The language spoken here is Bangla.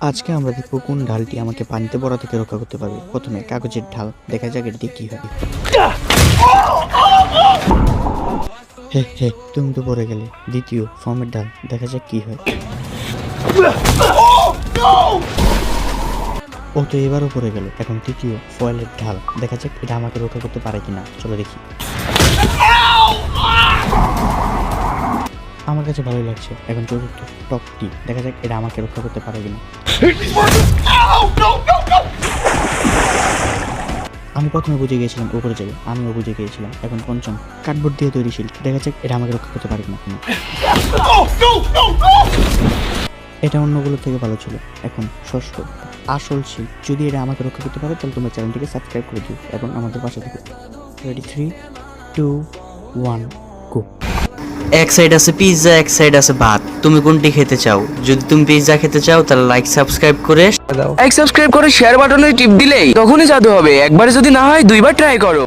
আজকে আমরা দেখবো কোন ঢালটি আমাকে পানিতে পড়া থেকে রক্ষা করতে পারবে। প্রথমে কাগজের ঢাল, দেখা যাক এটি কি হয়। হে হে, তুমি তো পড়ে গেলে। দ্বিতীয় ফর্মের ঢাল, দেখা যাক কি হয়। ও তো এবারও পড়ে গেল। এখন তৃতীয় ফয়েলের ঢাল, দেখা যাক এটা আমাকে রক্ষা করতে পারে কিনা। চলো দেখি। আমার কাছে ভালো লাগছে। এখন চতুর্থ টপটি, দেখা যাক এটা আমাকে রক্ষা করতে পারে কিনা। আমি প্রথমে বুঝে গিয়েছিলাম উপরে যাবে, আমিও বুঝে গিয়েছিলাম। এখন পঞ্চম কার্ডবোর্ড দিয়ে তৈরি শিল্ড, দেখা যাক এটা আমাকে রক্ষা করতে পারে কিনা। এটা অন্যগুলোর থেকে ভালো ছিল। এখন ষষ্ঠ আসল শিল্ড, যদি এটা আমাকে রক্ষা করতে পারে তাহলে তোমার চ্যানেলটিকে সাবস্ক্রাইব করে দিও এবং আমাদের পাশে থেকে। রেডি 3, 2, 1 গো। এক সাইড আছে পিৎজা, এক সাইড আছে ভাত। তুমি কোনটি খেতে চাও? যদি তুমি পিৎজা খেতে চাও তাহলে লাইক সাবস্ক্রাইব করে লাইক সাবস্ক্রাইব করে শেয়ার বাটনে টিপ দিলেই তখনই জাদু হবে। একবার যদি না হয় দুইবার ট্রাই করো।